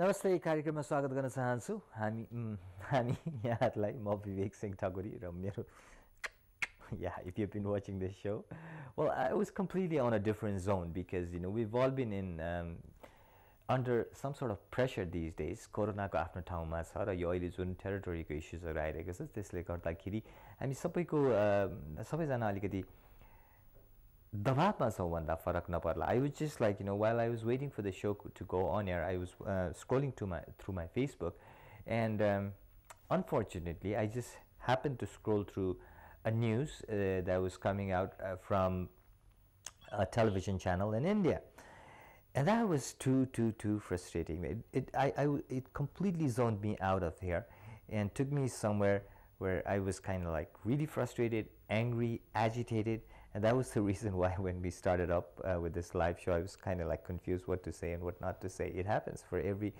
नमस्ते कार्यक्रममा स्वागत गर्न चाहन्छु हामी यहाँहरूलाई म विवेक सिंह ठकुरी र मेरो yeah, if you've been watching this show, well, I was completely on a different zone because we've all been in under some sort of pressure these days. Corona को आफ्नो ठाउँमा छ र यो अहिले जुन टेरिटोरीको इस्युजहरू आइरहेको छ त्यसले गर्दाखेरि हामी सबैजना अलिकति दबावमा छौँ भन्दा फरक नपर्ला. I was just like, while I was waiting for the show to go on air, I was scrolling through my Facebook, and unfortunately, I just happened to scroll through a news that was coming out from a television channel in India, and that was too frustrating. It completely zoned me out of here and took me somewhere where I was kind of like really frustrated, angry, agitated, and that was the reason why when we started up with this live show, I was kind of like confused what to say and what not to say. It happens for every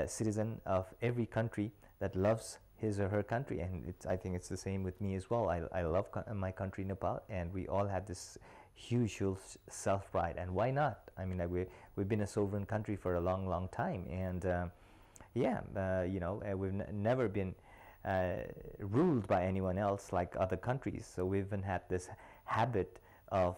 citizen of every country that loves his or her country, and I think it's the same with me as well. I love my country, Nepal, and we all have this huge self-pride, and why not? I mean, we've been a sovereign country for a long time, and we've never been ruled by anyone else like other countries. So we even had this habit of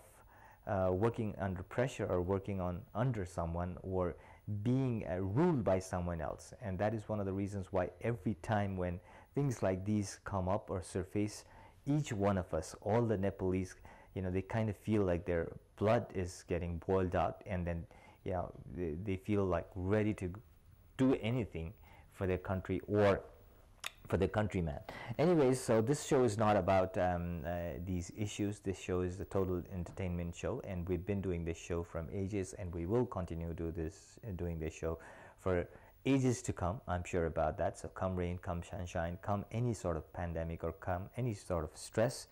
working under pressure or working under someone or being ruled by someone else. And that is one of the reasons why every time when things like these come up or surface, each one of us, all the Nepalese, they kind of feel like their blood is getting boiled out, and then they feel like ready to do anything for their country or for the countryman. Anyways, so this show is not about these issues. This show is a total entertainment show, and we've been doing this show from ages, and we will continue doing this show for ages to come. I'm sure about that. So come rain, come sunshine, come any sort of pandemic, or come any sort of stress,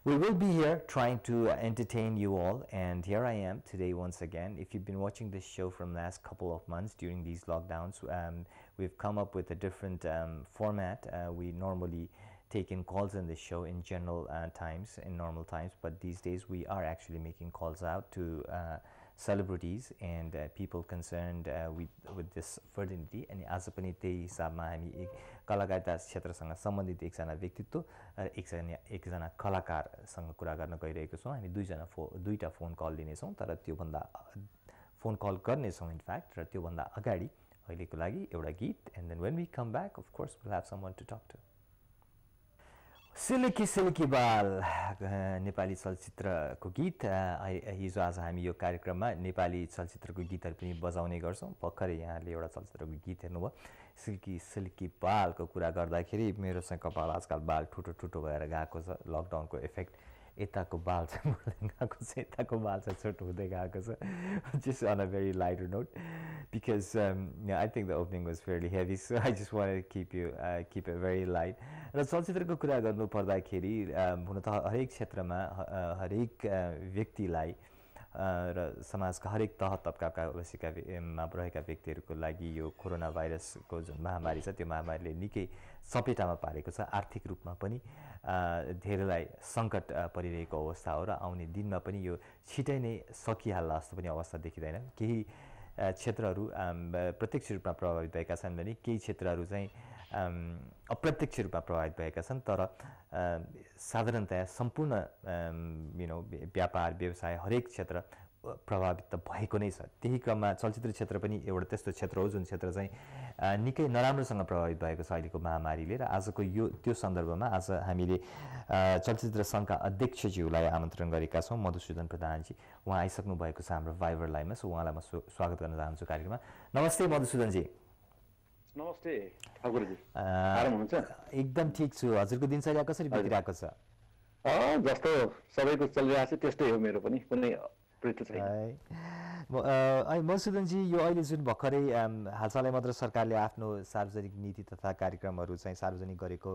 we will be here trying to entertain you all, and here I am today once again. If you've been watching this show from the last couple of months during these lockdowns, we've come up with a different format. We normally take in calls in this show in general times, in normal times, but these days we are actually making calls out to celebrities and people concerned with this fraternity. अनि आज पनि त्यही हिसाबमा हामी एक कलाकारिता क्षेत्रसँग सम्बन्धित एकजना व्यक्तित्व र एकजना कलाकारसँग कुरा गर्न गइरहेको छौँ. हामी दुईटा फोन कल लिनेछौँ, तर त्योभन्दा फोन कल गर्नेछौँ इनफ्याक्ट, र त्योभन्दा अगाडि अहिलेको लागि एउटा गीत, and then when we come back, of course, we'll have someone to talk to. Silky बाल नेपाली चलचित्रको गीत. हिजो आज हामी यो कार्यक्रममा नेपाली चलचित्रको गीतहरू पनि बजाउने गर्छौँ. भर्खरै यहाँले एउटा चलचित्रको गीत हेर्नुभयो, सिल्की बालको कुरा गर्दाखेरि मेरो चाहिँ कपाल आजकल बाल ठुटो भएर गएको छ. लकडाउनको इफेक्ट यताको बाल चाहिँ बढ्दै गएको छ, यताको बाल चाहिँ छोटो हुँदै गएको छ. Just on a very lighter note, because I think the opening was fairly heavy, so I just wanted to keep it very light. र चलचित्रको कुरा गर्नु पर्दाखेरि हुन त हरेक क्षेत्रमा हरेक व्यक्तिलाई र समाजका हरेक तह तबकामा रहेका व्यक्तिहरूको लागि यो कोरोना भाइरसको जुन महामारी छ, त्यो महामारीले निकै सपेटामा पारेको छ. आर्थिक रूपमा पनि धेरैलाई सङ्कट परिरहेको अवस्था हो, र आउने दिनमा पनि यो छिटै नै सकिहाल्ला जस्तो पनि अवस्था देखिँदैन. केही क्षेत्रहरू प्रत्यक्ष रूपमा प्रभावित भएका छन् भने केही क्षेत्रहरू चाहिँ अप्रत्यक्ष रूपमा प्रभावित भएका छन्. तर साधारणतया सम्पूर्ण व्यापार व्यवसाय हरेक क्षेत्र प्रभावित त भएको नै छ. त्यही क्रममा चलचित्र क्षेत्र पनि एउटा त्यस्तो क्षेत्र हो जुन क्षेत्र चाहिँ निकै नराम्रोसँग प्रभावित भएको छ अहिलेको महामारीले. र आजको त्यो सन्दर्भमा आज हामीले चलचित्र सङ्घका अध्यक्षज्यूलाई आमन्त्रण गरेका छौँ, मधुसूदन प्रधानजी. उहाँ आइसक्नु भएको छ हाम्रो भाइबर लाइनमा, सो उहाँलाई म स्वागत गर्न चाहन्छु कार्यक्रममा. नमस्ते मधुसूदनजी. नमस्ते ठाकुरजी, आराम हुनुहुन्छ? एकदम ठिक छु. हजुरको दिनचर्या कसरी बितिरहेको छ? जस्तो सबैको चलिरहेको छ त्यस्तै हो मेरो पनि, कुनै मधुसूदनजी, यो अहिले जुन भर्खरै हालसालै मात्र सरकारले आफ्नो सार्वजनिक नीति तथा कार्यक्रमहरू चाहिँ सार्वजनिक गरेको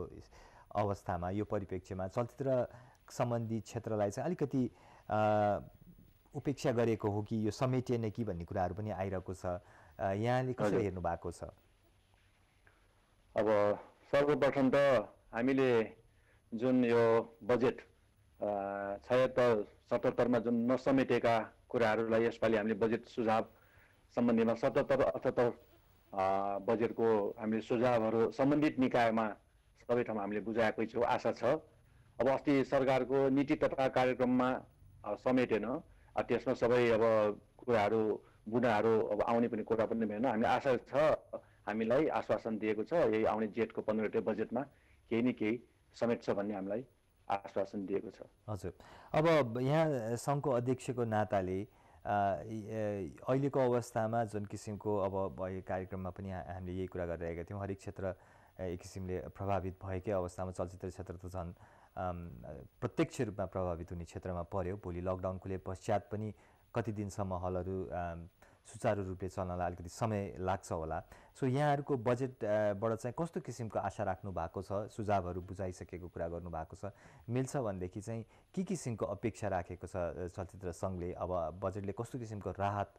अवस्थामा यो परिप्रेक्ष्यमा चलचित्र सम्बन्धी क्षेत्रलाई चाहिँ अलिकति उपेक्षा गरेको हो कि यो समेटिएन कि भन्ने कुराहरू पनि आइरहेको छ. यहाँले कसरी हेर्नु भएको छ? अब सर्वप्रथम त हामीले जुन यो बजेट 76-77 मा जुन नसमेटेका कुराहरूलाई यसपालि हामीले बजेट सुझाव सम्बन्धीमा 77-78 बजेटको हामीले सुझावहरू सम्बन्धित निकायमा सबै ठाउँमा हामीले बुझाएकै छौँ, आशा छ। अब अस्ति सरकारको नीति तथा कार्यक्रममा समेटेन, त्यसमा सबै अब कुराहरू बुँदाहरू अब आउने पनि कुरा पनि भएन। हामीले आशा छ, हामीलाई आश्वासन दिएको छ यही आउने जेठको 15 गते बजेटमा केही न केही समेट्छ भन्ने हामीलाई आश्वासन दिएको छ। हजुर, अब यहाँ सङ्घको अध्यक्षको नाताले अहिलेको अवस्थामा जुन किसिमको अब कार्यक्रममा पनि हामीले यही कुरा गरिरहेका थियौँ, हरेक क्षेत्र एक किसिमले प्रभावित भएकै अवस्थामा चलचित्र क्षेत्र त झन् प्रत्यक्ष रूपमा प्रभावित हुने क्षेत्रमा पर्यो। भोलि लकडाउन खुले पश्चात पनि कति दिनसम्म हलहरू सुचारू रूपले चल्नलाई अलिकति समय लाग्छ होला। सो यहाँहरूको बजेटबाट चाहिँ कस्तो किसिमको आशा राख्नु भएको छ, सुझावहरू बुझाइसकेको कुरा गर्नुभएको छ, मिल्छ भनेदेखि चाहिँ के किसिमको अपेक्षा राखेको छ चलचित्र सङ्घले, अब बजेटले कस्तो किसिमको राहत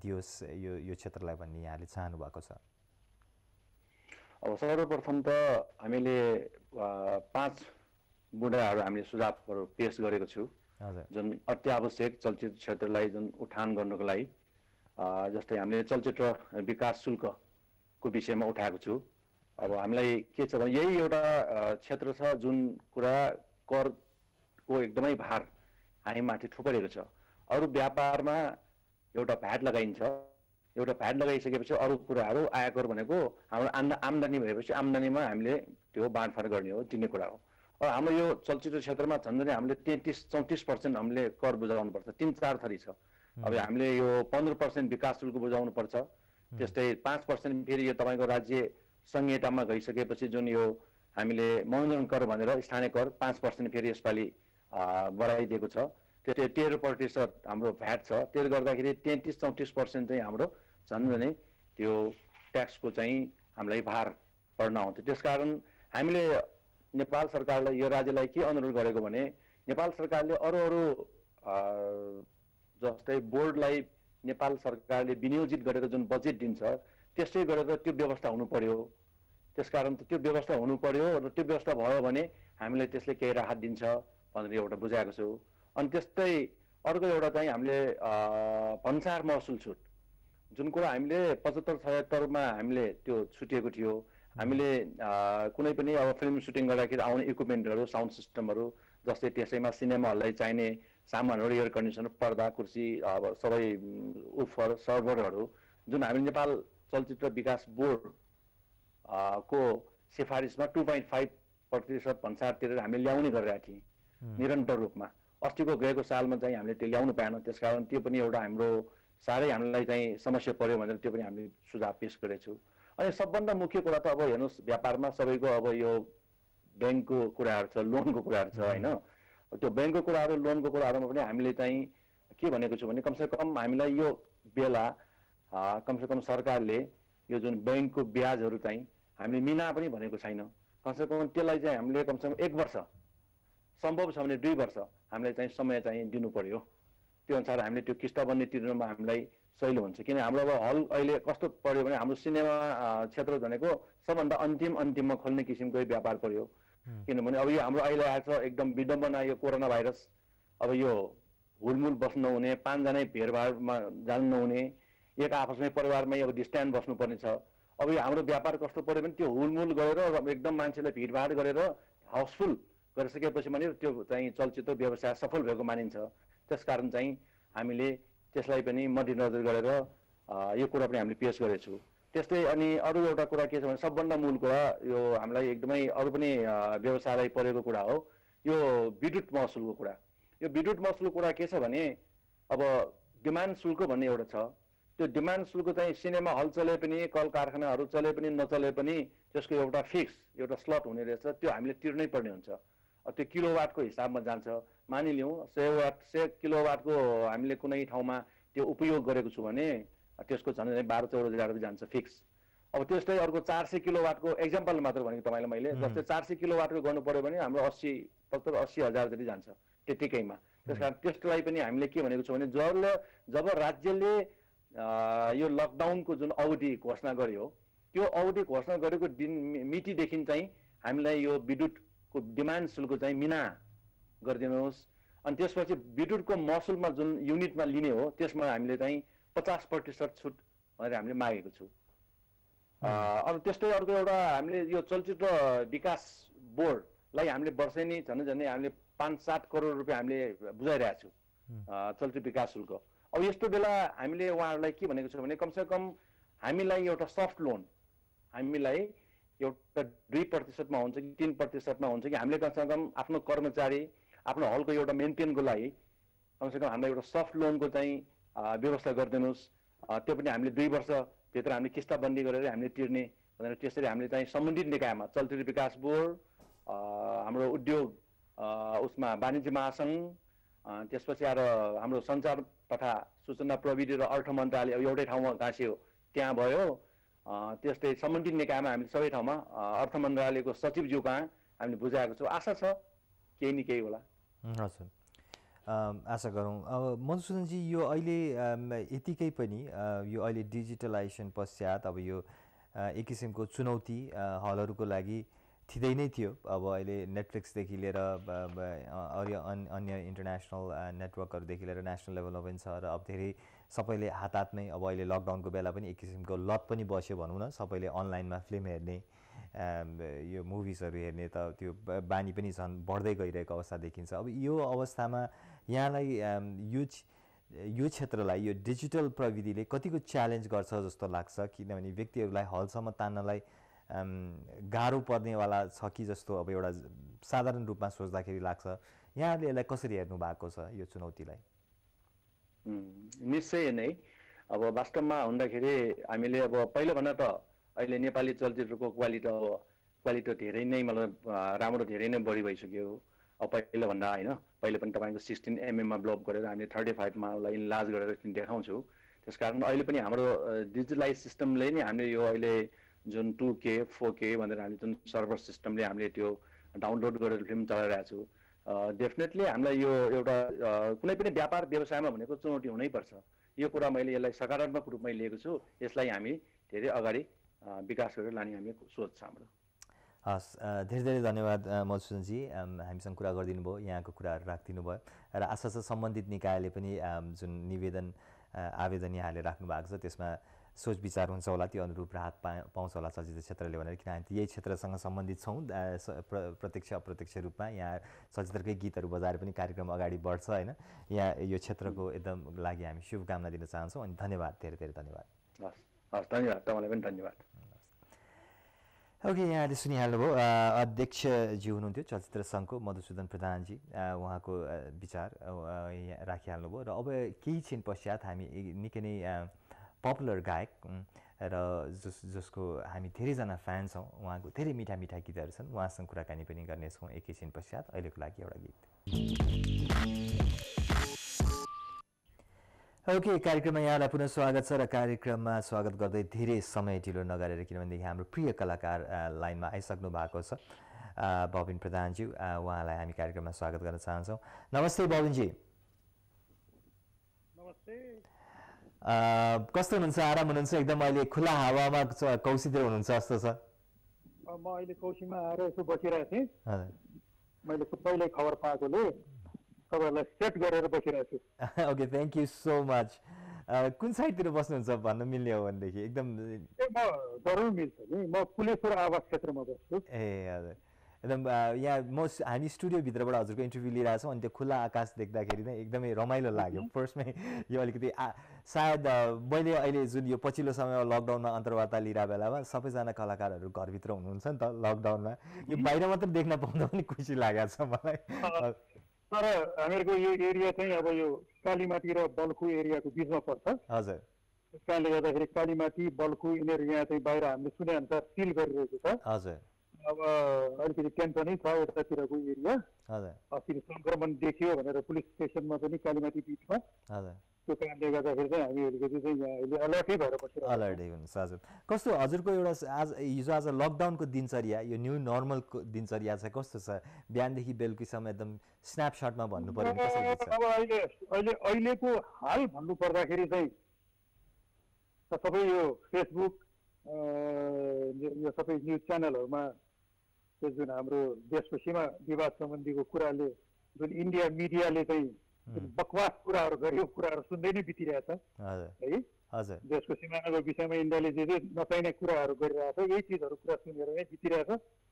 दियोस् यो क्षेत्रलाई भन्ने यहाँले चाहनु भएको छ? अब सर्वप्रथम त हामीले 5 बुँदाहरू हामीले सुझावहरू पेश गरेको छु, जुन अत्यावश्यक चलचित्र क्षेत्रलाई जुन उठान गर्नको लागि। जस्तै हामीले चलचित्र विकास शुल्कको विषयमा उठाएको छु। अब हामीलाई के छ भने यही एउटा क्षेत्र छ जुन कुरा करको एकदमै भार हामीमाथि थुपरेको छ। अरू व्यापारमा एउटा भ्याट लगाइन्छ, एउटा भ्याट लगाइसकेपछि अरू कुराहरू आयकर भनेको हाम्रो आम्दानी भएपछि आम्दानीमा हामीले त्यो बाँडफाँड गर्ने हो, दिने कुरा हो। अब हाम्रो यो चलचित्र क्षेत्रमा झन्डै हामीले 33-34% हामीले कर बुझाउनु पर्छ, 3-4 थरी छ। अब हामीले यो 15% विकास शुल्क बुझाउनु पर्छ, त्यस्तै 5% फेरि यो तपाईँको राज्य संहितामा गइसकेपछि जुन यो हामीले मनोरञ्जन कर भनेर स्थानीय कर 5% फेरि यसपालि बढाइदिएको छ। त्यो 13% हाम्रो भ्याट छ। त्यसले गर्दाखेरि 33-34% चाहिँ हाम्रो झन्डै त्यो ट्याक्सको चाहिँ हामीलाई भार पर्न आउँथ्यो। त्यसकारण हामीले नेपाल सरकारलाई, यो राज्यलाई के अनुरोध गरेको भने नेपाल सरकारले अरू जस्तै बोर्डलाई नेपाल सरकारले विनियोजित गरेर जुन बजेट दिन्छ त्यस्तै गरेर त्यो व्यवस्था हुनु पर्यो। त्यसकारण त्यो व्यवस्था हुनु पर्यो र त्यो व्यवस्था भयो भने हामीलाई त्यसले केही राहत दिन्छ भनेर एउटा बुझाएको छु। अनि त्यस्तै अर्को एउटा चाहिँ हामीले भन्सार महसुल छुट, जुन कुरा हामीले 75-76 हामीले त्यो छुटिएको थियो। हामीले कुनै पनि अब फिल्म सुटिङ गर्दाखेरि आउने इक्विपमेन्टहरू, साउन्ड सिस्टमहरू, जस्तै त्यसैमा सिनेमा हललाई चाहिने सामानहरू, एयर कन्डिसनर, पर्दा, कुर्सी, अब सबै उफर सर्भरहरू जुन हामीले नेपाल चलचित्र विकास बोर्ड को सिफारिसमा 2.5% भन्सार तिरेर हामीले ल्याउने गरिरहेका थियौँ निरन्तर रूपमा। अस्तिको गएको सालमा चाहिँ हामीले त्यो ल्याउनु पाएन, त्यसकारण त्यो पनि एउटा हाम्रो साह्रै हामीलाई चाहिँ समस्या पर्यो भनेर त्यो पनि हामीले सुझाव पेश गरेको छु। अनि सबभन्दा मुख्य कुरा त अब हेर्नुहोस्, व्यापारमा सबैको अब यो ब्याङ्कको कुराहरू छ, लोनको कुराहरू छ होइन। त्यो ब्याङ्कको कुराहरू, लोनको कुराहरूमा पनि हामीले चाहिँ के भनेको छु भने कमसेकम हामीलाई यो बेला कमसेकम सरकारले यो जुन ब्याङ्कको ब्याजहरू चाहिँ हामीले मिना पनि भनेको छैन। कमसेकम त्यसलाई चाहिँ हामीले कमसेकम 1 वर्ष, सम्भव छ भने 2 वर्ष हामीलाई चाहिँ समय चाहिँ दिनु पर्यो। त्यो अनुसार हामीले त्यो किस्ताबन्दी तिर्नुमा हामीलाई सहिलो हुन्छ। किन हाम्रो अब हल अहिले कस्तो पर्यो भने हाम्रो सिनेमा क्षेत्र भनेको सबभन्दा अन्तिममा खोल्ने किसिमको व्यापार पर्यो। किनभने अब यो हाम्रो अहिले आएको छ एकदम विडम्बना, यो कोरोना भाइरस। अब यो हुलमुल बस्नु नहुने, 5 जना भेडभाडमा जानु नहुने, एक आपसमै परिवारमै अब डिस्ट्यान्स बस्नुपर्ने छ। अब यो हाम्रो व्यापार कस्तो पर्यो भने त्यो हुलमुल गरेर एकदम मान्छेलाई भिडभाड गरेर हाउसफुल गरिसकेपछि भने त्यो चाहिँ चलचित्र व्यवसाय सफल भएको मानिन्छ। त्यसकारण चाहिँ हामीले त्यसलाई पनि मध्यनजर गरेर यो कुरा पनि हामीले पेश गरेको छु। त्यस्तै अनि अरू एउटा कुरा के छ भने सबभन्दा मूल कुरा यो हामीलाई एकदमै अरू पनि व्यवसायलाई परेको कुरा हो, यो विद्युत महसुलको कुरा। यो विद्युत महसुलको कुरा के छ भने अब डिमान्ड शुल्क भन्ने एउटा छ। त्यो डिमान्ड शुल्क चाहिँ सिनेमा हल चले पनि, कल कारखानाहरू चले पनि नचले पनि त्यसको एउटा फिक्स एउटा स्लट हुने रहेछ, त्यो हामीले तिर्नै पर्ने हुन्छ। त्यो किलोवाटको हिसाबमा जान्छ। मानिलिउँ 100 किलोवाटको हामीले कुनै ठाउँमा त्यो उपयोग गरेको छु भने त्यसको झन्डै 12-14 हजार रुपियाँ जान्छ फिक्स। अब त्यस्तै अर्को 400 किलोवाटको एक्जाम्पल मात्र भनेको तपाईँलाई मैले, जस्तै 400 किलोवाटको गर्नु पर्यो भने हाम्रो 80 हजार जति जान्छ त्यतिकैमा। त्यसकारण त्यसलाई पनि हामीले के भनेको छु भने जब राज्यले यो लकडाउनको जुन अवधि घोषणा गर्यो त्यो अवधि घोषणा गरेको दिन मितिदेखि चाहिँ हामीलाई यो विद्युतको डिमान्ड शुल्क चाहिँ मिना गरिदिनुहोस्। अनि त्यसपछि विद्युतको महसुलमा जुन युनिटमा लिने हो त्यसमा हामीले चाहिँ 50% छुट भनेर हामीले मागेको छु। अब त्यस्तै अर्को एउटा हामीले यो चलचित्र विकास बोर्डलाई हामीले वर्षेनी झन्डै हामीले 5-7 करोड रुपियाँ हामीले बुझाइरहेको छु चलचित्र विकास शुल्क। अब यस्तो बेला हामीले उहाँहरूलाई के भनेको छ भने कमसेकम हामीलाई एउटा सफ्ट लोन हामीलाई एउटा 2% मा हुन्छ कि 3% मा हुन्छ कि हामीले कमसेकम आफ्नो कर्मचारी आफ्नो हलको एउटा मेन्टेनको लागि कमसेकम हामीलाई एउटा सफ्ट लोनको चाहिँ व्यवस्था गरिदिनुहोस्। त्यो पनि हामीले 2 वर्षभित्र हामीले किस्ताबन्दी गरेर हामीले तिर्ने भनेर त्यसरी हामीले चाहिँ सम्बन्धित निकायमा चलचित्र विकास बोर्ड हाम्रो उद्योग उसमा वाणिज्य महासङ्घ त्यसपछि आएर हाम्रो सञ्चार तथा सूचना प्रविधि र अर्थ मन्त्रालय एउटै ठाउँमा गाँसियो त्यहाँ भयो। त्यस्तै सम्बन्धित निकायमा हामीले सबै ठाउँमा अर्थ मन्त्रालयको सचिवज्यू कहाँ हामीले बुझाएको छौँ। आशा छ केही न केही होला। हजुर, आशा गरौँ। अब मधुसूदनजी यो अहिले यतिकै पनि यो अहिले डिजिटलाइजेसन पश्चात अब यो एक किसिमको चुनौती हलहरूको लागि थिँदै नै थियो। अब अहिले नेटफ्लिक्सदेखि लिएर अन्य इन्टरनेसनल नेटवर्कहरूदेखि लिएर नेसनल लेभलमा पनि छ र अब धेरै सबैले हातमै अब अहिले लकडाउनको बेला पनि एक किसिमको लत पनि बस्यो भनौँ न, सबैले अनलाइनमा फिल्म हेर्ने यो मुभिजहरू हेर्ने त त्यो बानी पनि झन् बढ्दै गइरहेको अवस्था देखिन्छ। अब यो अवस्थामा यहाँलाई यो क्षेत्रलाई यो डिजिटल प्रविधिले कतिको च्यालेन्ज गर्छ जस्तो लाग्छ, किनभने व्यक्तिहरूलाई हलसम्म तान्नलाई गाह्रो पर्नेवाला छ कि जस्तो अब एउटा साधारण रूपमा सोच्दाखेरि लाग्छ। यहाँहरूले यसलाई कसरी हेर्नु भएको छ यो चुनौतीलाई? निश्चय नै अब वास्तवमा हुँदाखेरि हामीले अब पहिलोभन्दा त अहिले नेपाली चलचित्रको क्वालिटी धेरै नै मतलब राम्रो धेरै नै बढी भइसक्यो। अब पहिलोभन्दा होइन, पहिले पनि तपाईँको 16 mm मा ब्लप गरेर हामीले 35 मा उसलाई इन्लार्ज गरेर देखाउँछौँ। त्यसकारण अहिले पनि हाम्रो डिजिटलाइज सिस्टमले नै हामीले यो अहिले जुन 2K 4K भनेर हामीले जुन सर्भर सिस्टमले हामीले त्यो डाउनलोड गरेर फिल्म चलाइरहेको छु। डेफिनेटली हामीलाई यो एउटा कुनै पनि व्यापार व्यवसायमा भनेको चुनौती हुनैपर्छ। यो कुरा मैले यसलाई सकारात्मक रूपमै लिएको छु। यसलाई हामी धेरै अगाडि विकास गरेर लाने हामी सोच छ हाम्रो। हस्, धेरै धेरै धन्यवाद मधुसूदनजी, हामीसँग कुरा गरिदिनु भयो, यहाँको कुराहरू राखिदिनु भयो र आशा छ सम्बन्धित निकायले पनि जुन निवेदन आवेदन यहाँले राख्नु भएको छ त्यसमा सोच विचार हुन्छ होला, त्यो अनुरूप राहत पाउँछ होला चलचित्र क्षेत्रले भनेर, किन हामी यही क्षेत्रसँग सम्बन्धित छौँ प्रत्यक्ष अप्रत्यक्ष रूपमा। यहाँ चलचित्रकै गीतहरू बजाएर पनि कार्यक्रम अगाडि बढ्छ होइन। यहाँ यो क्षेत्रको एकदम लागि हामी शुभकामना दिन चाहन्छौँ अनि धन्यवाद, धेरै धेरै धन्यवाद। हस् हस्, धन्यवाद, तपाईँलाई पनि धन्यवाद। ओके, यहाँले सुनिहाल्नुभयो अध्यक्षज्यू हुनुहुन्थ्यो चलचित्र सङ्घको मधुसूदन प्रधानजी, उहाँको विचार राखिहाल्नुभयो। र अब केही क्षण पश्चात हामी निकै नै पपुलर गायक र जसको हामी धेरैजना फ्यान छौँ, उहाँको धेरै मिठा मिठा गीतहरू छन्, उहाँसँग कुराकानी पनि गर्नेछौँ एकैछिन पश्चात। अहिलेको लागि एउटा गीत। ओके, कार्यक्रममा यहाँलाई पुनः स्वागत छ र कार्यक्रममा स्वागत गर्दै धेरै समय ढिलो नगरेर, किनभनेदेखि हाम्रो प्रिय कलाकार लाइनमा आइसक्नु भएको छ बबिन प्रधानज्यू, उहाँलाई हामी कार्यक्रममा स्वागत गर्न चाहन्छौँ। नमस्ते बबिनजी। नमस्ते। कस्तो हुनुहुन्छ? आराम हुनुहुन्छ? एकदम अहिले खुला हावामा कौशीतिर हुनुहुन्छ जस्तो छ। म अहिले कौशीमा आएर यसो बसिरहेको थिएँ। हजुर, मैले पहिल्यै खबर पाएकोले तपाईँहरूलाई सेट गरेर बसिरहेको छु। Okay, thank you so much. कुन साइडतिर बस्नुहुन्छ भन्न मिल्ने हो भनेदेखि? एकदम म जरुर मिल्छ नि, म कुलेश्वर आवास क्षेत्रमा बस्छु। ए हजुर, एकदम यहाँ हामी स्टुडियोभित्रबाट हजुरको इन्टरभ्यू लिइरहेको छौँ अनि त्यो खुला आकाश देख्दाखेरि नै एकदमै रमाइलो लाग्यो। फर्स्टमै यो अलिकति सायद मैले अहिले जुन यो पछिल्लो समयमा लकडाउनमा अन्तर्वार्ता लिइरहेको बेलामा सबैजना कलाकारहरू घरभित्र हुनुहुन्छ नि त लकडाउनमा, यो बाहिर मात्र देख्न पाउँदा पनि खुसी लागेको छ मलाई। तर हामीहरूको यो एरिया चाहिँ अब यो कालीमाटी र बल्खु एरियाको बिचमा पर्छ। हजुर, त्यस कारणले गर्दाखेरि कालीमाटी बल्खु यिनीहरू यहाँ चाहिँ बाहिर हामीले सुने अनुसार सिल गरिरहेको छ। हजुर, अब अलिकति टेन्सनै छ यतातिरको एरिया। हजुर, अस्ति सङ्क्रमण देखियो भनेर पुलिस स्टेसनमा पनि कालीमाटी बिचमा, हजुर, त्यो कारणले गर्दाखेरि चाहिँ हामीहरूको चाहिँ यहाँ अहिले अलर्टै भएर बसिरहेको छ। अलर्टै हुनुहुन्छ। हजुर, कस्तो हजुरको एउटा हिजो आज लकडाउनको दिनचर्या, यो न्यू नर्मलको दिनचर्या चाहिँ कस्तो छ? बिहानदेखि बेलुकीसम्म एकदम स्न्यापसटमा भन्नु पर्यो भने कसरी छ? अब अहिलेको हाल भन्नु पर्दाखेरि चाहिँ सबै यो फेसबुक यो सबै न्युज च्यानलहरूमा जुन हाम्रो देशको सीमा विवाद सम्बन्धीको कुराले जुन इन्डिया मिडियाले चाहिँ बकवास कुराहरू गर्यो कुराहरू सुन्दै नै बितिरहेछ है देशको सिमानाको विषयमा इन्डियाले जे जे नचाहिने कुराहरू गरिरहेछ यही चिजहरू कुरा सुनेर नै बितिरहेछ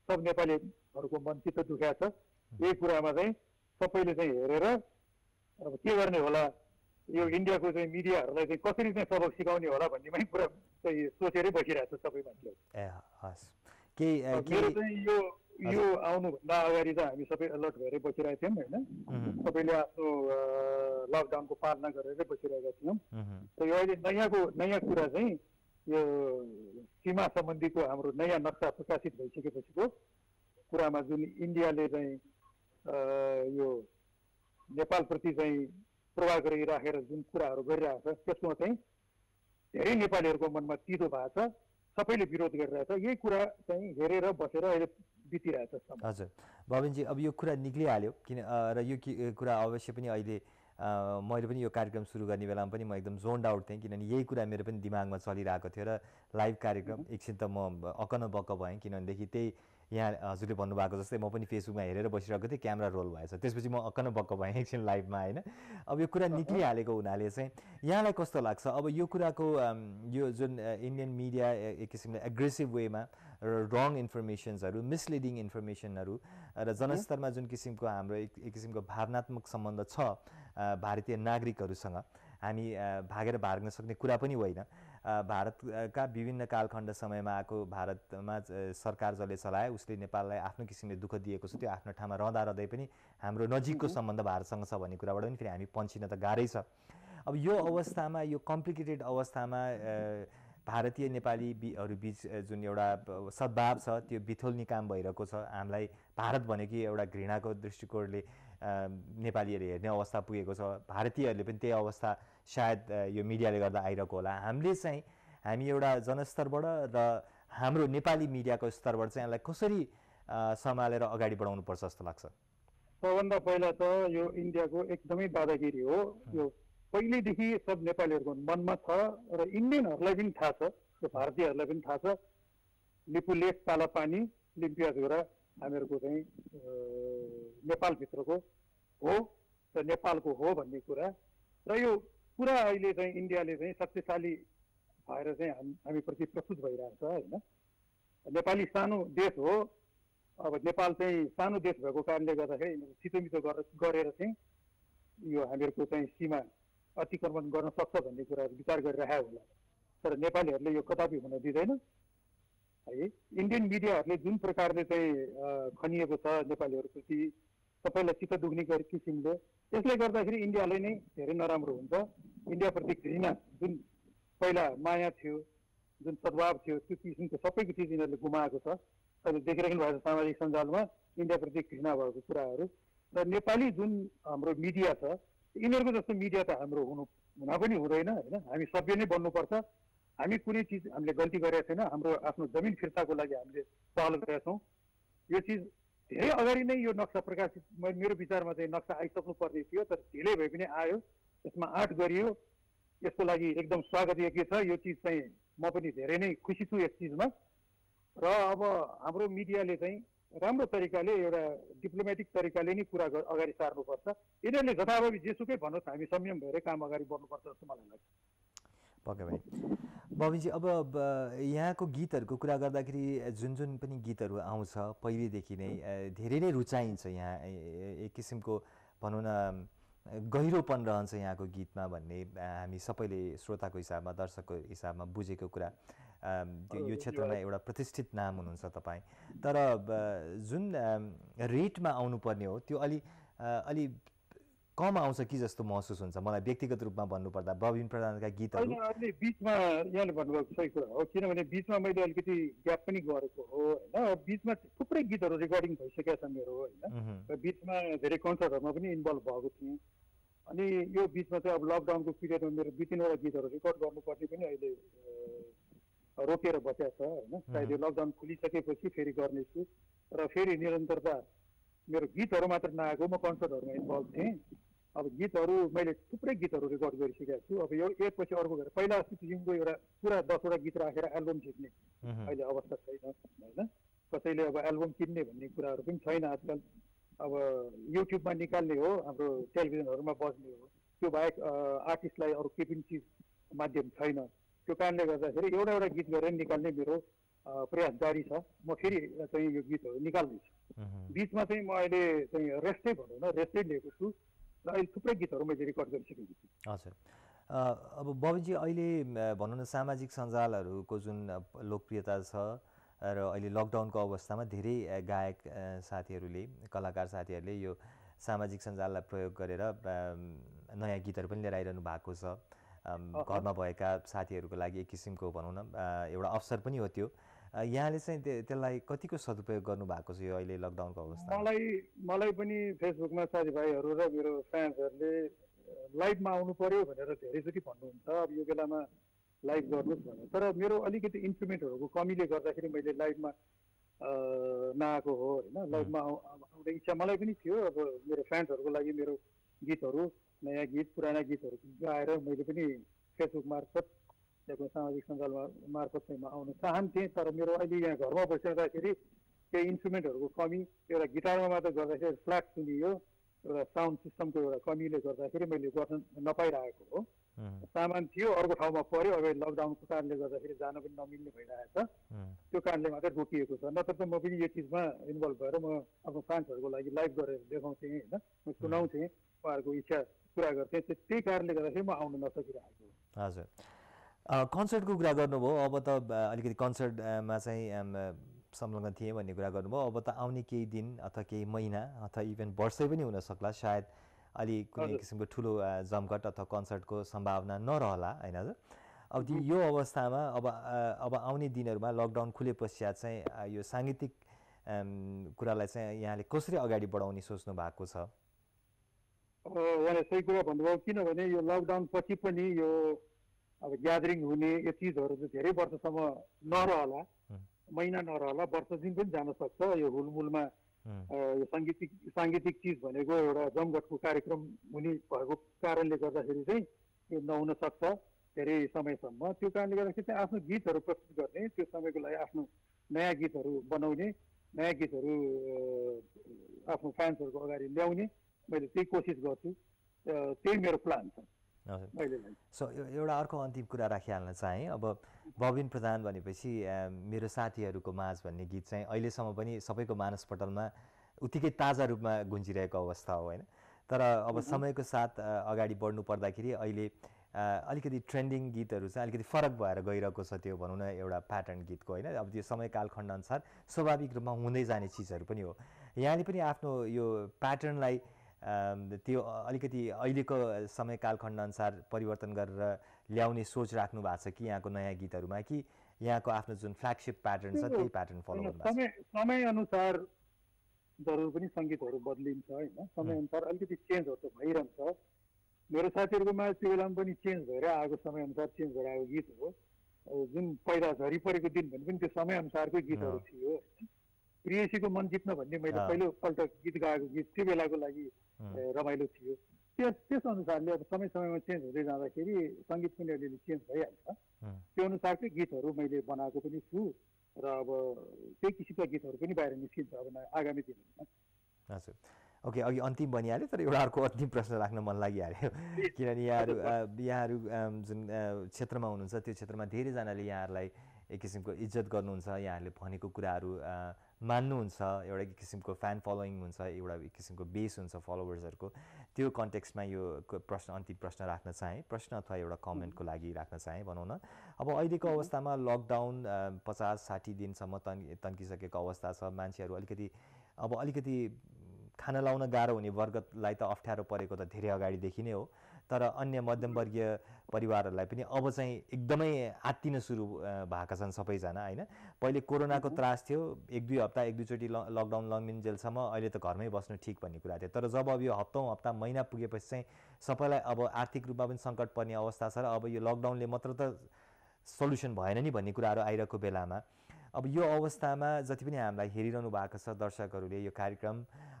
सब नेपालीहरूको मन चित्त दुखाएको छ यही कुरामा चाहिँ सबैले चाहिँ हेरेर अब के गर्ने होला यो इन्डियाको चाहिँ मिडियाहरूलाई चाहिँ कसरी चाहिँ सबक सिकाउने होला भन्नेमै कुरा चाहिँ सोचेरै बसिरहेको छ सबै मान्छेहरू मेरो चाहिँ यो आउनुभन्दा अगाडि त हामी सबै अलर्ट भएरै बसिरहेको थियौँ होइन सबैले आफ्नो लकडाउनको पालना गरेरै बसिरहेका थियौँ र यो अहिले नयाँ कुरा चाहिँ यो सीमा सम्बन्धीको हाम्रो नयाँ नक्सा प्रकाशित भइसकेपछिको कुरामा जुन इन्डियाले चाहिँ यो नेपालप्रति चाहिँ प्रभाव गरिराखेर जुन कुराहरू गरिरहेको छ त्यसमा चाहिँ धेरै नेपालीहरूको मनमा चिदो भएको छ सबैले विरोध गरिरहेछ यही कुरा चाहिँ हेरेर बसेर अहिले बितिरहेछ हजुर बबिनजी अब यो कुरा निक्लिहाल्यो किन र यो कुरा अवश्य पनि अहिले मैले पनि यो कार्यक्रम सुरु गर्ने बेलामा पनि म एकदम जोन्ड आउट थिएँ किनभने यही कुरा मेरो पनि दिमागमा चलिरहेको थियो र लाइभ कार्यक्रम एकछिन त म अक्क न बक्क भएँ किनभनेदेखि त्यही यहाँ हजुरले भन्नुभएको जस्तै म पनि फेसबुकमा हेरेर बसिरहेको थिएँ क्यामेरा रोल भएछ त्यसपछि म अक्क न बक्क भएँ एकछिन लाइभमा होइन अब यो कुरा निक्लिहालेको हुनाले चाहिँ यहाँलाई कस्तो लाग्छ अब यो कुराको यो जुन इन्डियन मिडिया एक किसिमले एग्रेसिभ वेमा रङ इन्फर्मेसन्सहरू मिसलिडिङ इन्फर्मेसनहरू र जनस्तरमा जुन किसिमको हाम्रो एक किसिमको भावनात्मक सम्बन्ध छ भारतीय नागरिकहरूसँग हामी भागेर भाग्न सक्ने कुरा पनि होइन भारतका विभिन्न कालखण्ड समयमा आएको भारतमा सरकार जसले चलाए उसले नेपाललाई आफ्नो किसिमले दुःख दिएको छ त्यो आफ्नो ठाउँमा रहँदै पनि हाम्रो नजिकको सम्बन्ध भारतसँग छ भन्ने कुराबाट पनि फेरि हामी पन्छिन त गाह्रै छ अब यो अवस्थामा यो कम्प्लिकेटेड अवस्थामा भारतीय नेपालीहरू बिच जुन एउटा सद्भाव छ त्यो बिथोल्ने काम भइरहेको छ हामीलाई भारत भनेको एउटा घृणाको दृष्टिकोणले नेपालीहरूले हेर्ने अवस्था पुगेको छ भारतीयहरूले पनि त्यही अवस्था सायद यो मिडियाले गर्दा आइरहेको होला हामी एउटा जनस्तरबाट र हाम्रो नेपाली मिडियाको स्तरबाट चाहिँ यसलाई कसरी सम्हालेर अगाडि बढाउनुपर्छ जस्तो लाग्छ सबभन्दा पहिला त यो इन्डियाको एकदमै दादागिरी हो यो पहिल्यैदेखि सब नेपालीहरूको मनमा छ र इन्डियनहरूलाई पनि थाहा छ र भारतीयहरूलाई पनि थाहा छ लिपु लेक कालापानी लिम्पिया झोरा हामीहरूको चाहिँ नेपालभित्रको हो र नेपालको हो भन्ने कुरा र यो पुरा अहिले चाहिँ इन्डियाले चाहिँ शक्तिशाली भएर चाहिँ हामीप्रति प्रस्तुत भइरहेको छ होइन नेपाली सानो देश हो अब नेपाल चाहिँ सानो देश भएको कारणले गर्दाखेरि छिटोमिटो गरेर चाहिँ यो हामीहरूको चाहिँ सीमा अतिक्रमण गर्न सक्छ भन्ने कुराहरू विचार गरिरहेको होला तर नेपालीहरूले यो कदापि हुन दिँदैन है इन्डियन मिडियाहरूले जुन प्रकारले चाहिँ खनिएको छ नेपालीहरूप्रति सबैलाई चित्त दुख्ने किसिमले त्यसले गर्दाखेरि इन्डियालाई नै धेरै नराम्रो हुन्छ इन्डियाप्रति घृणा जुन पहिला माया थियो जुन सद्भाव थियो त्यो किसिमको सबैको चिज यिनीहरूले गुमाएको छ अहिले देखिराख्नु भएको छ सामाजिक सञ्जालमा इन्डियाप्रति घृणा भएको कुराहरू र नेपाली जुन हाम्रो मिडिया छ यिनीहरूको जस्तो मिडिया त हाम्रो हुन पनि हुँदैन होइन हामी सभ्य नै बन्नुपर्छ हामी कुनै चिज हामीले गल्ती गरेका छैन हाम्रो आफ्नो जमिन फिर्ताको लागि हामीले पहल गरेका छौँ यो चिज धेरै अगाडि नै यो नक्सा प्रकाशित मेरो विचारमा चाहिँ नक्सा आइसक्नु पर्ने थियो तर ढिलै भए पनि आयो यसमा आँट गरियो यसको लागि एकदम स्वागत योग्य छ यो चिज चाहिँ म पनि धेरै नै खुसी छु यस चिजमा र अब हाम्रो मिडियाले चाहिँ राम्रो तरिकाले एउटा डिप्लोमेटिक तरिकाले नै कुरा अगाडि सार्नुपर्छ यिनीहरूले जथाभावी जेसुकै भन्नुहोस् हामी संयम भएरै काम अगाडि बढ्नुपर्छ जस्तो मलाई लाग्छ पक्कै भाइ बबिनजी अब यहाँको गीतहरूको कुरा गर्दाखेरि जुन पनि गीतहरू आउँछ पहिलेदेखि नै धेरै नै रुचाइन्छ यहाँ एक किसिमको भनौँ न गहिरोपन रहन्छ यहाँको गीतमा भन्ने हामी सबैले श्रोताको हिसाबमा दर्शकको हिसाबमा बुझेको कुरा यो क्षेत्रमा एउटा प्रतिष्ठित नाम हुनुहुन्छ तपाईँ तर जुन रेटमा आउनुपर्ने हो त्यो अलि कम आउँछ कि जस्तो महसुस हुन्छ मलाई व्यक्तिगत रूपमा भन्नुपर्दा बबिन प्रधानका गीतहरू अहिले बिचमा यहाँले भन्नुभएको सही कुरा हो किनभने बिचमा मैले अलिकति ग्याप पनि गरेको हो होइन बिचमा थुप्रै गीतहरू रेकर्डिङ भइसकेको छ मेरो होइन र बिचमा धेरै कन्सर्टहरूमा पनि इन्भल्भ भएको थिएँ अनि यो बिचमा चाहिँ अब लकडाउनको पिरियडमा मेरो 2-3वटा गीतहरू रेकर्ड गर्नुपर्ने पनि अहिले रोकेर बसेको छ होइन सायद यो लकडाउन खुलिसकेपछि फेरि गर्नेछु र फेरि निरन्तरता मेरो गीतहरू मात्र नआएको म कन्सर्टहरूमा इन्भल्भ थिएँ अब गीतहरू मैले थुप्रै गीतहरू रेकर्ड गरिसकेको छु अब यो एकपछि अर्को गरेर पहिला अस्ति किसिमको एउटा पुरा 10वटा गीत राखेर एल्बम झिक्ने अहिले अवस्था छैन होइन कसैले अब एल्बम किन्ने भन्ने कुराहरू पनि छैन आजकल अब युट्युबमा निकाल्ने हो, हाम्रो टेलिभिजनहरूमा बज्ने हो, त्यो बाहेक आर्टिस्टलाई अरू केही पनि चिज माध्यम छैन। त्यो कारणले गर्दाखेरि एउटा एउटा गीत गरेर निकाल्ने मेरो प्रयास जारी छ। म फेरि चाहिँ यो गीतहरू निकाल्दैछु। बिचमा चाहिँ म अहिले चाहिँ रेस्टै भनौँ न, रेस्टै लिएको छु र अहिले थुप्रै गीतहरू मैले रेकर्ड गरिसकेको छु। हजुर। अब बबीजी अहिले भनौँ न सामाजिक सञ्जालहरूको जुन लोकप्रियता छ र अहिले लकडाउनको अवस्थामा धेरै गायक साथीहरूले, कलाकार साथीहरूले यो सामाजिक सञ्जाललाई प्रयोग गरेर नयाँ गीतहरू पनि लिएर आइरहनु भएको छ। घरमा भएका साथीहरूको लागि एक किसिमको भनौँ न एउटा अवसर पनि हो त्यो। यहाँले चाहिँ त्यसलाई कतिको सदुपयोग गर्नुभएको छ यो अहिले लकडाउनको अवस्थामा? मलाई पनि फेसबुकमा साथीभाइहरू र मेरो फ्यान्सहरूले लाइभमा आउनु पर्यो भनेर धेरैचोटि भन्नुहुन्छ, अब यो बेलामा लाइभ गर्नुहोस् भनेर। तर मेरो अलिकति इन्स्ट्रुमेन्टहरूको कमीले गर्दाखेरि मैले लाइभमा नआएको हो होइन। लाइभमा आउने इच्छा मलाई पनि थियो। अब मेरो फ्यान्सहरूको लागि मेरो गीतहरू, नयाँ गीत, पुराना गीतहरू गाएर मैले पनि फेसबुक मार्फत या सामाजिक सञ्जाल मार्फत चाहिँ म आउन चाहन्थेँ। तर मेरो अहिले यहाँ घरमा बसिरहँदाखेरि केही इन्स्ट्रुमेन्टहरूको कमी, एउटा गिटारमा मात्र गर्दाखेरि फ्ल्याट सुनियो, एउटा साउन्ड सिस्टमको एउटा कमीले गर्दाखेरि मैले गर्न नपाइरहेको हो। सामान थियो, अर्को ठाउँमा पऱ्यो। अब लकडाउनको कारणले गर्दाखेरि जान पनि नमिल्ने भइरहेछ। त्यो कारणले मात्रै रोकिएको छ। नत्र त म पनि यो चिजमा इन्भल्भ भएर म आफ्नो फ्यान्सहरूको लागि लाइभ गरेर देखाउँथेँ होइन, म सुनाउँथेँ, उहाँहरूको इच्छा पुरा गर्थेँ। त्यही कारणले गर्दाखेरि म आउन नसकिरहेको। हजुर। कन्सर्टको कुरा गर्नुभयो, अब त अलिकति कन्सर्टमा चाहिँ संलग्न थिएँ भन्ने कुरा गर्नुभयो। अब त आउने केही दिन अथवा केही महिना अथवा इभन वर्षै पनि हुनसक्ला, सायद अलि कुनै किसिमको ठुलो जमघट अथवा कन्सर्टको सम्भावना नरहला होइन हजुर। अब यो अवस्थामा अब आउने दिनहरूमा लकडाउन खुले पश्चात चाहिँ यो साङ्गीतिक कुरालाई चाहिँ यहाँले कसरी अगाडि बढाउने सोच्नु भएको छ? उहाँले सही कुरा भन्नुभयो। किनभने यो लकडाउन पछि पनि यो अब ग्यादरिङ हुने यो चिजहरू चाहिँ धेरै वर्षसम्म नरहला, महिना नरहला, वर्ष दिन पनि जान सक्छ। यो हुलमुलमा यो साङ्गीतिक चिज भनेको एउटा जमघटको कार्यक्रम हुने भएको कारणले गर्दाखेरि चाहिँ यो नहुन सक्छ धेरै समयसम्म। त्यो कारणले गर्दाखेरि चाहिँ आफ्नो गीतहरू प्रस्तुत गर्ने, त्यो समयको लागि आफ्नो नयाँ गीतहरू बनाउने, नयाँ गीतहरू आफ्नो फ्यान्सहरूको अगाडि ल्याउने मैले त्यही कोसिस गर्छु। त्यही मेरो प्लान छ। सो एउटा अर्को अन्तिम कुरा राखिहाल्न चाहेँ। अब बबिन प्रधान भनेपछि मेरो साथीहरूको माझ भन्ने गीत चाहिँ अहिलेसम्म पनि सबैको मानसपटलमा उत्तिकै ताजा रूपमा गुन्जिरहेको अवस्था हो होइन। तर अब समयको साथ अगाडि बढ्नु पर्दाखेरि अहिले अलिकति ट्रेन्डिङ गीतहरू चाहिँ अलिकति फरक भएर गइरहेको छ। त्यो भनौँ न एउटा प्याटर्न गीतको होइन। अब त्यो समय कालखण्ड अनुसार स्वाभाविक रूपमा हुँदै जाने चिजहरू पनि हो। यहाँले पनि आफ्नो यो प्याटर्नलाई त्यो अलिकति अहिलेको समय कालखण्ड अनुसार परिवर्तन गरेर ल्याउने सोच राख्नु भएको छ कि यहाँको नयाँ गीतहरूमा, कि यहाँको आफ्नो जुन फ्ल्यागसिप प्याटर्न छ त्यही प्याटर्न फलो गर्नु भएको छ? समयअनुसार जरुर पनि सङ्गीतहरू बदलिन्छ होइन। समयअनुसार अलिकति चेन्जहरू त भइरहन्छ। मेरो साथीहरूकोमा त्यो बेलामा पनि चेन्ज भएर आएको, समयअनुसार चेन्ज भएर आएको गीत हो। जुन पहिला झरी परेको दिन भने पनि त्यो समयअनुसारकै गीतहरू थियो। प्रियसीको मन जित्न भन्ने मैले पहिलोपल्ट गीत गाएको गीत त्यो बेलाको लागि रमाइलो थियो। त्यस अनुसारले अब समय समयमा चेन्ज हुँदै जाँदाखेरि सङ्गीत पनि अलिअलि चेन्ज भइहाल्छ। त्यो अनुसारकै गीतहरू मैले बनाएको पनि छु र अब त्यही किसिमका गीतहरू पनि बाहिर निस्किन्छ अब आगामी दिनमा। हजुर। ओके, अघि अन्तिम भनिहाल्यो तर एउटा अर्को अन्तिम प्रश्न राख्न मन लागिहाल्यो। किनभने यहाँहरू जुन क्षेत्रमा हुनुहुन्छ त्यो क्षेत्रमा धेरैजनाले यहाँहरूलाई एक किसिमको इज्जत गर्नुहुन्छ, यहाँहरूले भनेको कुराहरू मान्नुहुन्छ, एउटा किसिमको फ्यान फलोइङ हुन्छ, एउटा किसिमको बेस हुन्छ फलोवर्सहरूको। त्यो कन्टेक्स्टमा यो प्रश्न अन्तिम प्रश्न राख्न चाहेँ, प्रश्न अथवा एउटा कमेन्टको लागि राख्न चाहेँ भनौँ न। अब अहिलेको अवस्थामा लकडाउन 50-60 दिनसम्म तन्किसकेको अवस्था छ। मान्छेहरू अलिकति खाना लाउन गाह्रो हुने वर्गलाई त अप्ठ्यारो परेको त धेरै अगाडिदेखि नै हो। तर अन्य मध्यमवर्गीय परिवारहरूलाई पनि अब चाहिँ एकदमै आत्तिन सुरु भएका छन् सबैजना होइन। पहिले कोरोनाको त्रास थियो, 1-2 हप्ता 1-2 चोटि लकडाउन लङ्गिन्जेलसम्म अहिले त घरमै बस्नु ठिक भन्ने कुरा थियो। तर जब अब यो हप्ता महिना पुगेपछि चाहिँ सबैलाई अब आर्थिक रूपमा पनि सङ्कट पर्ने अवस्था छ र अब यो लकडाउनले मात्र त सल्युसन भएन नि भन्ने कुराहरू आइरहेको बेलामा अब यो अवस्थामा जति पनि हामीलाई हेरिरहनु भएको छ दर्शकहरूले यो कार्यक्रम,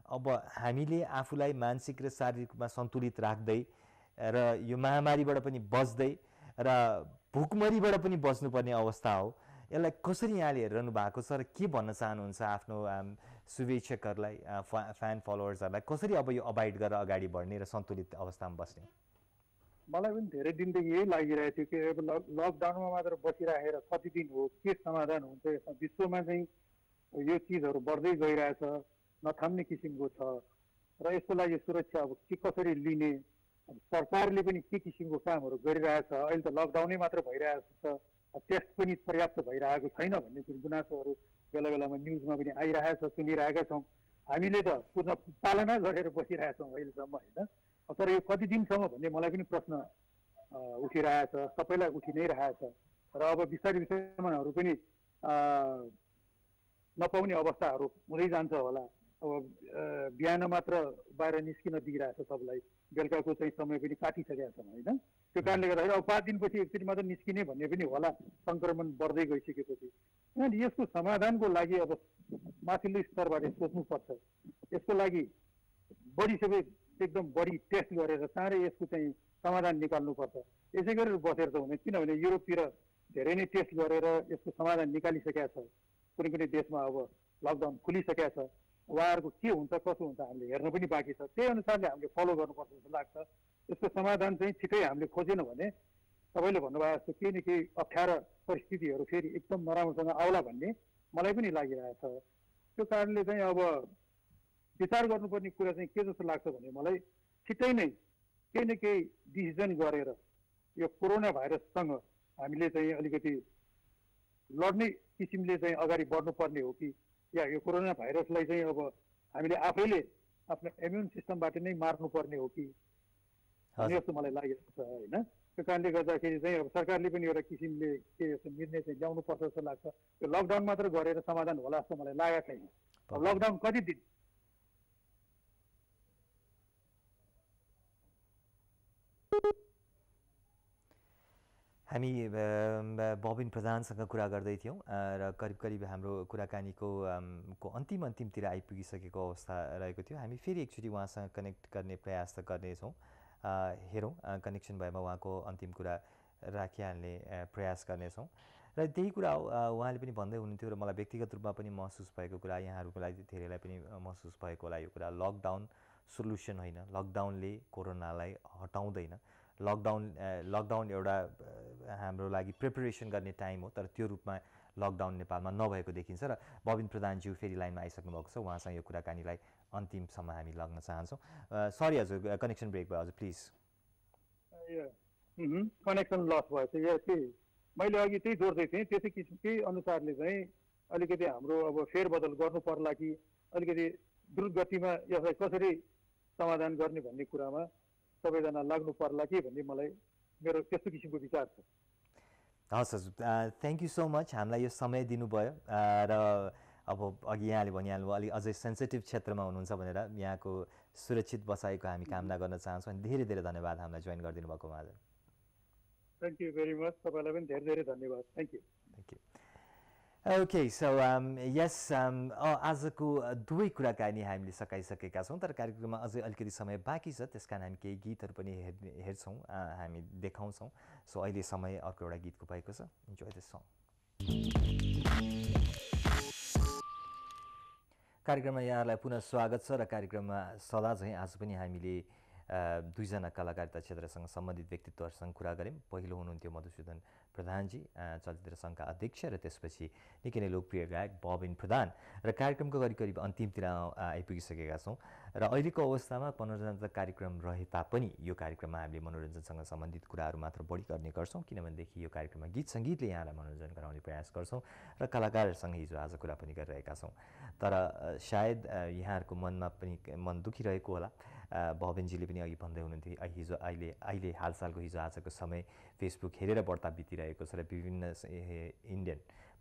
अब हामीले आफूलाई मानसिक र शारीरिक रूपमा सन्तुलित राख्दै र यो महामारीबाट पनि बच्दै र भुकमरीबाट पनि बच्नुपर्ने अवस्था हो। यसलाई कसरी यहाँले हेरिरहनु भएको छ र के भन्न चाहनुहुन्छ आफ्नो शुभेच्छकहरूलाई फ्यान फलोवर्सहरूलाई कसरी अब यो अबाइड गरेर अगाडि बढ्ने र सन्तुलित अवस्थामा बस्ने? मलाई पनि धेरै दिनदेखि यही लागिरहेको थियो कि अब लकडाउनमा मात्र बसिराखेर कति दिन हो, के समाधान हुन्छ यसमा? विश्वमा चाहिँ यो चिजहरू बढ्दै गइरहेछ, नथाम्ने किसिमको छ र यसको लागि सुरक्षा अब के कसरी लिने? सरकारले पनि के किसिमको कामहरू गरिरहेछ? अहिले त लकडाउनै मात्र भइरहेको छ, टेस्ट पनि पर्याप्त भइरहेको छैन भन्ने जुन गुनासोहरू बेला बेलामा न्युजमा पनि आइरहेको छ, सुनिरहेका छौँ। हामीले त पूर्ण पालना गरेर बसिरहेछौँ अहिलेसम्म, होइन? तर यो कति दिनसम्म भन्ने मलाई पनि प्रश्न उठिरहेछ, सबैलाई उठि नै रहेछ र अब बिस्तारै बिस्तारैहरू पनि नपाउने अवस्थाहरू हुँदै जान्छ होला। अब बिहान मात्र बाहिर निस्किन दिइरहेछ सबलाई, बेलुकाको चाहिँ समय पनि काटिसकेका छौँ, होइन? त्यो कारणले गर्दाखेरि अब 5 दिनपछि एकचोटि मात्र निस्किने भन्ने पनि होला, सङ्क्रमण बढ्दै गइसकेपछि। अनि यसको समाधानको लागि अब माथिल्लो स्तरबाट सोच्नुपर्छ। यसको लागि बढी सबै एकदम बढी टेस्ट गरेर चाँडै यसको चाहिँ समाधान निकाल्नुपर्छ। यसै गरेर बसेर त हुँदैन, किनभने युरोपतिर धेरै नै टेस्ट गरेर यसको समाधान निकालिसकेका छ। कुनै कुनै देशमा अब लकडाउन खुलिसकेका छ। उहाँहरूको के हुन्छ कसो हुन्छ हामीले हेर्न पनि बाँकी छ। त्यही अनुसारले हामीले फलो गर्नुपर्छ जस्तो लाग्छ। यसको समाधान चाहिँ छिटै हामीले खोजेन भने तपाईँले भन्नुभयो जस्तो केही न केही अप्ठ्यारो परिस्थितिहरू फेरि एकदम नराम्रोसँग आउला भन्ने मलाई पनि लागिरहेछ। त्यो कारणले चाहिँ अब विचार गर्नुपर्ने कुरा चाहिँ के जस्तो लाग्छ भने मलाई छिट्टै नै केही न केही डिसिजन गरेर यो कोरोना भाइरससँग हामीले चाहिँ अलिकति लड्ने किसिमले चाहिँ अगाडि बढ्नुपर्ने हो कि या यो कोरोना भाइरसलाई चाहिँ अब हामीले आफैले आफ्नो इम्युन सिस्टमबाट नै मार्नुपर्ने हो कि भन्ने जस्तो मलाई लागेको छ, होइन? त्यो कारणले गर्दाखेरि चाहिँ अब सरकारले पनि एउटा किसिमले के जस्तो निर्णय चाहिँ ल्याउनुपर्छ जस्तो लाग्छ। यो लकडाउन मात्र गरेर समाधान होला जस्तो मलाई लागेको छैन। अब लकडाउन कति दिन? हामी बबिन प्रधानसँग कुरा गर्दै थियौँ र करिब करिब हाम्रो कुराकानीको अन्तिमतिर आइपुगिसकेको अवस्था रहेको थियो। हामी फेरि एकचोटि उहाँसँग कनेक्ट गर्ने प्रयास त गर्नेछौँ। हेरौँ कनेक्सन भएमा उहाँको अन्तिम कुरा राखिहाल्ने प्रयास गर्नेछौँ। र त्यही कुरा उहाँले पनि भन्दै हुनुहुन्थ्यो र मलाई व्यक्तिगत रूपमा पनि महसुस भएको कुरा, यहाँहरूको लागि धेरैलाई पनि महसुस भएको होला यो कुरा, लकडाउन सोल्युसन होइन, लकडाउनले कोरोनालाई हटाउँदैन। लकडाउन एउटा हाम्रो लागि प्रिपरेसन गर्ने टाइम हो, तर त्यो रूपमा लकडाउन नेपालमा नभएको देखिन्छ। र बबिन प्रधानज्यू फेरि लाइनमा आइसक्नु भएको छ, उहाँसँग यो कुराकानीलाई अन्तिमसम्म हामी लग्न चाहन्छौँ। सरी हजुर, कनेक्सन ब्रेक भयो हजुर, प्लिज। कनेक्सन लस भयो त्यही मैले अघि त्यही जोड्दै थिएँ। त्यसै किसिमकै अनुसारले चाहिँ अलिकति हाम्रो अब फेरबदल गर्नु पर्ला कि अलिकति द्रुत गतिमा यसलाई कसरी समाधान गर्ने भन्ने कुरामा सबैजना लाग्नु पर्ला कि भन्ने मलाई मेरो त्यस्तो किसिमको विचार छ। हस् हजुर, थ्याङ्क यू सो मच हामीलाई यो समय दिनुभयो। र अब अघि यहाँले भनिहाल्नु अलिक अझै सेन्सिटिभ क्षेत्रमा हुनुहुन्छ भनेर यहाँको सुरक्षित बसाइको हामी कामना गर्न चाहन्छौँ। अनि धेरै धेरै धन्यवाद हामीलाई जोइन गरिदिनु भएकोमा हजुर। थ्याङ्क यू भेरी मच, तपाईँलाई पनि धेरै धेरै धन्यवाद। Thank you. Okay, so yes आजको दुवै कुराकानी हामीले सकाइसकेका छौँ, तर कार्यक्रममा अझै अलिकति समय बाँकी छ, त्यस कारण हामी केही गीतहरू पनि हेर्छौँ, हामी देखाउँछौँ। सो अहिले समय अर्को एउटा गीतको भएको छ, इन्जोय दिस सङ। कार्यक्रममा यहाँहरूलाई पुनः स्वागत छ र कार्यक्रममा सदा चाहिँ आज पनि हामीले दुईजना कलाकारिता क्षेत्रसँग सम्बन्धित व्यक्तित्वहरूसँग कुरा गऱ्यौँ। पहिलो हुनुहुन्थ्यो मधुसूदन प्रधानजी, चलचित्र सङ्घका अध्यक्ष, र त्यसपछि निकै नै लोकप्रिय गायक बबिन प्रधान। र कार्यक्रमको करिब करिब अन्तिमतिर आइपुगिसकेका छौँ र अहिलेको अवस्थामा मनोरञ्जन कार्यक्रम रहे तापनि यो कार्यक्रममा हामीले मनोरञ्जनसँग सम्बन्धित कुराहरू मात्र बढी गर्ने गर्छौँ, किनभनेदेखि यो कार्यक्रममा गीत सङ्गीतले यहाँलाई मनोरञ्जन गराउने प्रयास गर्छौँ र कलाकारहरूसँग हिजो आज कुरा पनि गरिरहेका छौँ। तर सायद यहाँहरूको मनमा पनि मन दुखिरहेको होला। बबिनजीले पनि अघि भन्दै हुनुहुन्थ्यो अहिले हालसालको हिजो आजको समय फेसबुक हेरेर बढ्ता बितिरहेको छ र विभिन्न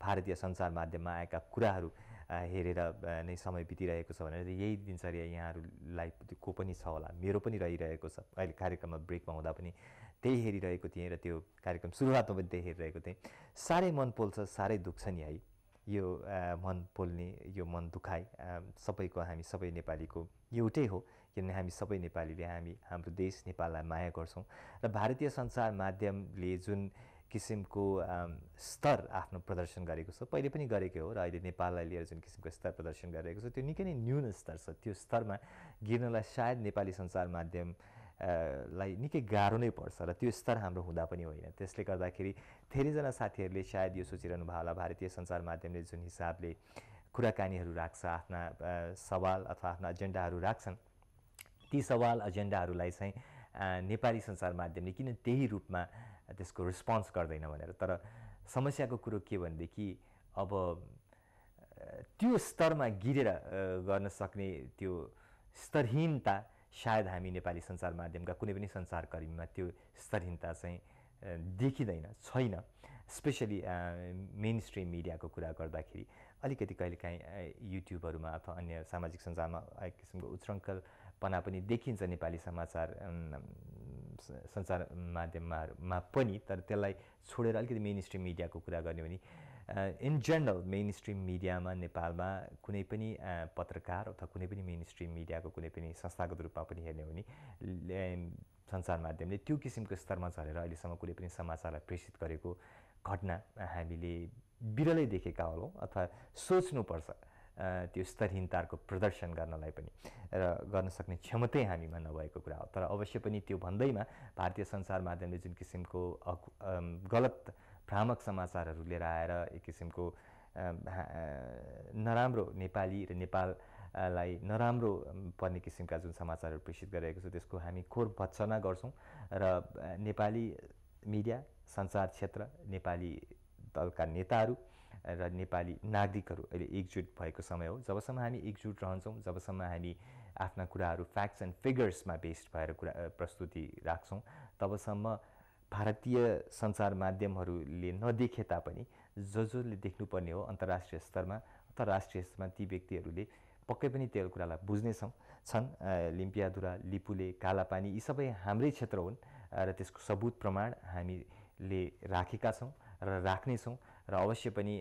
भारतीय सञ्चार माध्यममा आएका कुराहरू हेरेर नै समय बितिरहेको छ भनेर यही दिनचर्या यहाँहरूलाई को पनि छ होला, मेरो पनि रहिरहेको छ। अहिले कार्यक्रममा ब्रेकमा हुँदा पनि त्यही हेरिरहेको थिएँ र त्यो कार्यक्रम सुरुवातमा पनि त्यही हेरिरहेको थिएँ। साह्रै मन पोल्छ, साह्रै दुख्छ नि है। यो मन पोल्ने, यो मन दुखाइ सबैको, हामी सबै नेपालीको एउटै हो, किनभने हामी सबै नेपालीले हाम्रो देश नेपाललाई माया गर्छौँ र भारतीय सञ्चार माध्यमले जुन किसिमको स्तर आफ्नो प्रदर्शन गरेको छ, पहिले पनि गरेकै हो र अहिले नेपाललाई लिएर जुन किसिमको स्तर प्रदर्शन गरिरहेको छ त्यो निकै नै न्यून स्तर छ। त्यो स्तरमा गिर्नलाई सायद नेपाली सञ्चार माध्यम लाई निकै गाह्रो नै पर्छ र त्यो स्तर हाम्रो हुँदा पनि होइन। त्यसले गर्दाखेरि धेरैजना साथीहरूले सायद यो सोचिरहनु भयो होला भारतीय सञ्चार माध्यमले जुन हिसाबले कुराकानीहरू राख्छ, आफ्ना सवाल अथवा आफ्ना एजेन्डाहरू राख्छन्, ती सवाल एजेन्डाहरूलाई चाहिँ नेपाली सञ्चार माध्यमले किन त्यही रूपमा त्यसको रिस्पोन्स गर्दैन भनेर। तर समस्याको कुरो के भनेदेखि अब त्यो स्तरमा गिरेर गर्न सक्ने त्यो स्तरहीनता सायद हामी नेपाली सञ्चार माध्यमका कुनै पनि सञ्चारकर्मीमा त्यो स्तरहीनता चाहिँ देखिँदैन, छैन। स्पेसली मेन स्ट्रिम मिडियाको कुरा गर्दाखेरि अलिकति कहिलेकाहीँ युट्युबहरूमा अथवा अन्य सामाजिक सञ्जालमा एक किसिमको उच्रङ्खलपना पनि देखिन्छ नेपाली सञ्चार माध्यममा पनि। तर त्यसलाई छोडेर अलिकति मेन स्ट्रिम मिडियाको कुरा गर्ने भने इन जनरल मेन स्ट्रिम मिडियामा नेपालमा कुनै पनि पत्रकार अथवा कुनै पनि मेन स्ट्रिम मिडियाको कुनै पनि संस्थागत रूपमा पनि हेर्ने हो भने सञ्चार माध्यमले त्यो किसिमको स्तरमा झरेर अहिलेसम्म कुनै पनि समाचारलाई प्रेषित गरेको घटना हामीले बिरलै देखेका होलौँ अथवा सोच्नुपर्छ त्यो स्तरहीनताको प्रदर्शन गर्नलाई पनि र गर्न सक्ने क्षमतै हामीमा नभएको कुरा हो। तर अवश्य पनि त्यो भन्दैमा भारतीय सञ्चार माध्यमले जुन किसिमको गलत भ्रामक समाचारहरू लिएर आएर एक किसिमको नराम्रो नेपाली र नेपाललाई नराम्रो पर्ने किसिमका जुन समाचारहरू प्रेषित गरिरहेको छ त्यसको हामी खोर भत्सना गर्छौँ र नेपाली मिडिया, सञ्चार क्षेत्र, नेपाली दलका नेताहरू र नेपाली नागरिकहरू अहिले एकजुट भएको समय हो। जबसम्म हामी एकजुट रहन्छौँ, जबसम्म हामी आफ्ना कुराहरू फ्याक्ट्स एन्ड फिगर्समा बेस्ड भएर प्रस्तुति राख्छौँ, तबसम्म भारतीय सञ्चार माध्यमहरूले नदेखे तापनि जसले देख्नुपर्ने हो अन्तर्राष्ट्रिय स्तरमा अथवा राष्ट्रिय स्तरमा ती व्यक्तिहरूले पक्कै पनि त्यो कुरालाई छन्। लिम्पियाधुरा, लिपुले, कालापानी यी सबै हाम्रै क्षेत्र हुन् र त्यसको सबुत प्रमाण हामीले राखेका छौँ र राख्नेछौँ र अवश्य पनि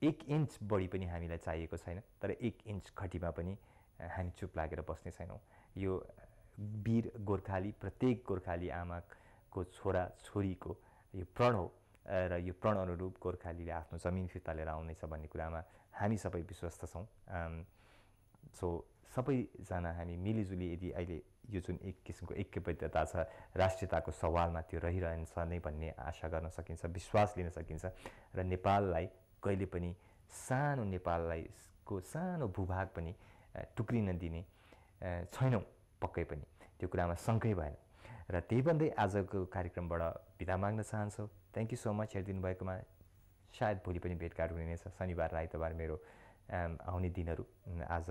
1 इन्च बढी पनि हामीलाई चाहिएको छैन। तर 1 इन्च घटीमा पनि हामी चुप लागेर बस्ने छैनौँ। यो वीर गोर्खाली, प्रत्येक गोर्खाली आमाको छोरा छोरीको यो प्रण हो र यो प्रण अनुरूप गोर्खालीले आफ्नो जमिन फिर्ता लिएर आउनेछ भन्ने कुरामा हामी सबै विश्वस्त छौँ। सो सबैजना हामी मिलिजुली यदि अहिले यो जुन एक किसिमको ऐक्यबद्धता छ राष्ट्रियताको सवालमा त्यो रहिरहन्छ नै भन्ने आशा गर्न सकिन्छ, विश्वास लिन सकिन्छ र नेपाललाई कहिले पनि सानो नेपाललाई को सानो भूभाग पनि टुक्रिन दिने छैनौँ पक्कै पनि, त्यो कुरामा शङ्कै भएन। र त्यही भन्दै आजको कार्यक्रमबाट बिदा माग्न चाहन्छु। थ्याङ्क यू सो मच हेरिदिनु भएकोमा। सायद भोलि पनि भेटघाट हुने नै छ, शनिबार र आइतबार मेरो आउने दिनहरू। आज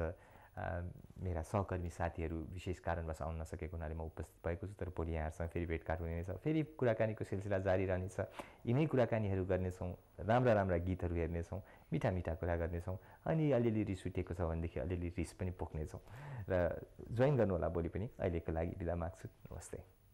मेरा सहकर्मी साथीहरू विशेष कारणवश आउन नसकेको हुनाले म उपस्थित भएको छु, तर भोलि यहाँहरूसँग फेरि भेटघाट हुने नै छ। फेरि कुराकानीको सिलसिला जारी रहनेछ, यिनै कुराकानीहरू गर्नेछौँ, राम्रा गीतहरू हेर्नेछौँ, मिठा कुरा गर्नेछौँ, अनि अलिअलि रिस उठेको छ भनेदेखि अलिअलि रिस पनि पोख्नेछौँ र जोइन गर्नुहोला भोलि पनि। अहिलेको लागि बिदा माग्छु, नमस्ते।